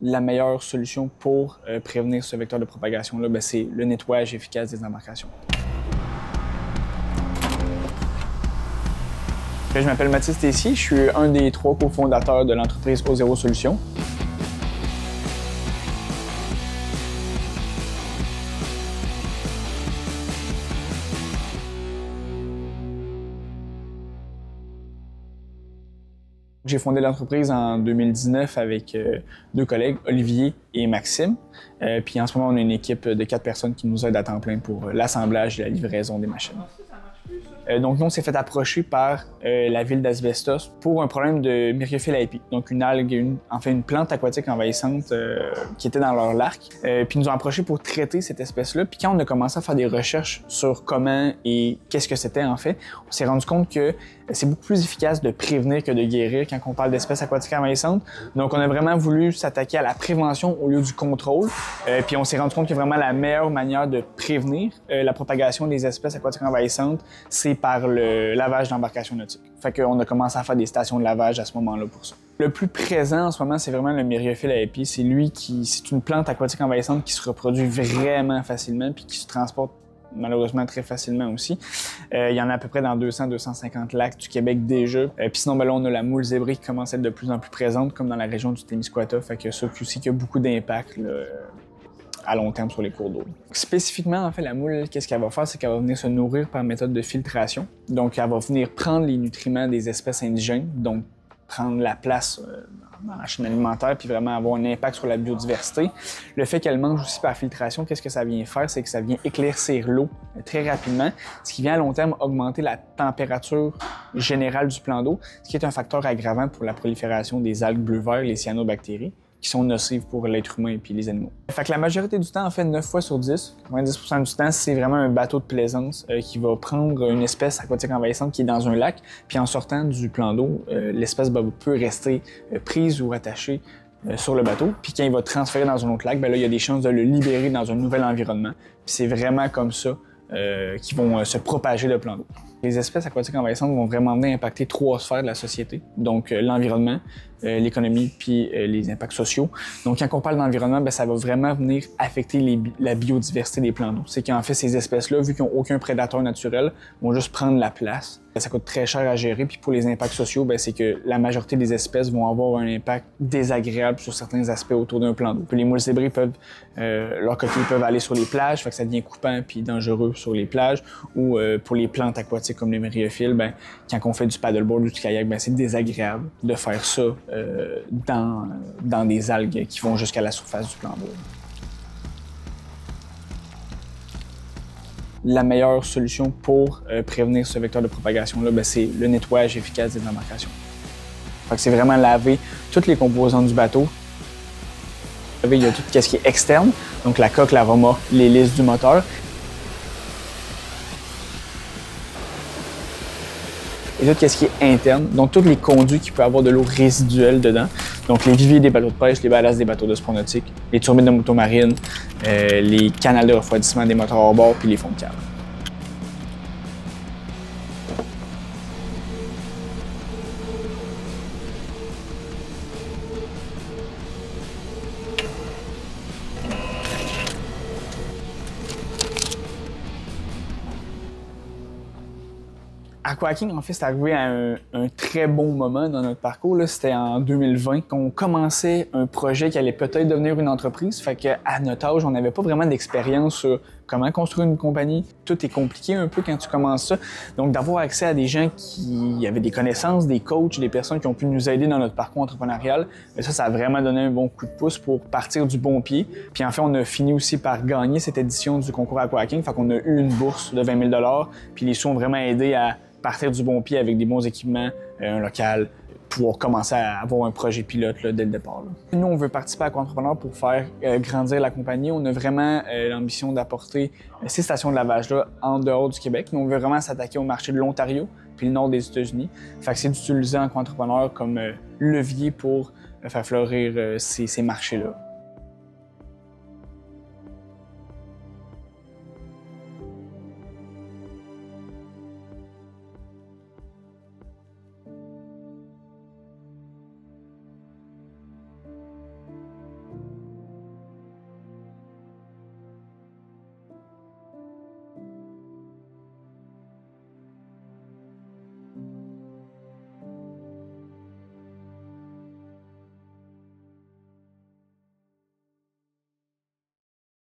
La meilleure solution pour prévenir ce vecteur de propagation-là, c'est le nettoyage efficace des embarcations. Je m'appelle Mathis Tessier, je suis un des 3 cofondateurs de l'entreprise Ozero Solutions. J'ai fondé l'entreprise en 2019 avec 2 collègues, Olivier et Maxime. Puis en ce moment, on a une équipe de 4 personnes qui nous aident à temps plein pour l'assemblage et la livraison des machines. Donc nous, on s'est fait approcher par la ville d'Asbestos pour un problème de Myriophylle aepi, donc une algue, une plante aquatique envahissante qui était dans leur lac. Puis ils nous ont approché pour traiter cette espèce-là. Puis quand on a commencé à faire des recherches sur comment et qu'est-ce que c'était en fait, on s'est rendu compte que c'est beaucoup plus efficace de prévenir que de guérir quand on parle d'espèces aquatiques envahissantes. Donc on a vraiment voulu s'attaquer à la prévention au lieu du contrôle. Puis on s'est rendu compte que vraiment la meilleure manière de prévenir la propagation des espèces aquatiques envahissantes, c'est par le lavage d'embarcations nautiques. Fait qu'on a commencé à faire des stations de lavage à ce moment-là pour ça. Le plus présent en ce moment, c'est vraiment le Myriophylle aepi. C'est une plante aquatique envahissante qui se reproduit vraiment facilement puis qui se transporte malheureusement très facilement aussi. Il y en a à peu près dans 200-250 lacs du Québec déjà. Puis sinon, là, on a la moule zébrée qui commence à être de plus en plus présente, comme dans la région du Témiscouata. Fait que ça aussi qui a beaucoup d'impact à long terme sur les cours d'eau. Spécifiquement, en fait, la moule, qu'est-ce qu'elle va faire? C'est qu'elle va venir se nourrir par méthode de filtration. Donc, elle va venir prendre les nutriments des espèces indigènes, donc prendre la place dans la chaîne alimentaire puis vraiment avoir un impact sur la biodiversité. Le fait qu'elle mange aussi par filtration, qu'est-ce que ça vient faire? C'est que ça vient éclaircir l'eau très rapidement, ce qui vient à long terme augmenter la température générale du plan d'eau, ce qui est un facteur aggravant pour la prolifération des algues bleu-vert, les cyanobactéries, qui sont nocives pour l'être humain et puis les animaux. Fait que la majorité du temps, en fait, 9 fois sur 10, 90% du temps, c'est vraiment un bateau de plaisance qui va prendre une espèce aquatique envahissante qui est dans un lac, puis en sortant du plan d'eau, l'espèce peut rester prise ou attachée sur le bateau, puis quand il va transférer dans un autre lac, là, il y a des chances de le libérer dans un nouvel environnement. Puis c'est vraiment comme ça qui vont se propager le plan d'eau. Les espèces aquatiques envahissantes vont vraiment venir impacter 3 sphères de la société, donc l'environnement, l'économie puis les impacts sociaux. Donc quand on parle d'environnement, ça va vraiment venir affecter la biodiversité des plans d'eau. C'est qu'en fait, ces espèces-là, vu qu'ils n'ont aucun prédateur naturel, vont juste prendre la place. Ça coûte très cher à gérer. Puis pour les impacts sociaux, c'est que la majorité des espèces vont avoir un impact désagréable sur certains aspects autour d'un plan d'eau. Puis les moules zébrés leurs coquilles peuvent aller sur les plages, fait que ça devient coupant puis dangereux sur les plages. Ou pour les plantes aquatiques comme les myriophylle, quand on fait du paddleboard ou du kayak, c'est désagréable de faire ça dans des algues qui vont jusqu'à la surface du plan d'eau. La meilleure solution pour prévenir ce vecteur de propagation-là, c'est le nettoyage efficace des embarcations. Fait que c'est vraiment laver toutes les composantes du bateau. Il y a tout ce qui est externe, donc la coque, la remorque, l'hélice du moteur. Et tout ce qui est interne, donc tous les conduits qui peuvent avoir de l'eau résiduelle dedans. Donc les viviers des bateaux de pêche, les ballasts des bateaux de sport nautique, les turbines de moto marine, les canals de refroidissement des moteurs hors bord, puis les fonds de cale. Aquaking, en fait, c'est arrivé à un très bon moment dans notre parcours. C'était en 2020 qu'on commençait un projet qui allait peut-être devenir une entreprise. Fait qu'à notre âge, on n'avait pas vraiment d'expérience sur comment construire une compagnie. Tout est compliqué un peu quand tu commences ça. Donc, d'avoir accès à des gens qui avaient des connaissances, des coachs, des personnes qui ont pu nous aider dans notre parcours entrepreneurial, ça a vraiment donné un bon coup de pouce pour partir du bon pied. Puis en fait, on a fini aussi par gagner cette édition du concours Aquaking. Fait qu'on a eu une bourse de 20 000 $. Puis les sous ont vraiment aidé à partir du bon pied avec des bons équipements, un local, pouvoir commencer à avoir un projet pilote dès le départ. Nous, on veut participer à Aquantrepreneur pour faire grandir la compagnie. On a vraiment l'ambition d'apporter ces stations de lavage-là en dehors du Québec. Nous, on veut vraiment s'attaquer au marché de l'Ontario puis le nord des États-Unis. Fait que c'est d'utiliser Aquantrepreneur comme levier pour faire fleurir ces marchés-là.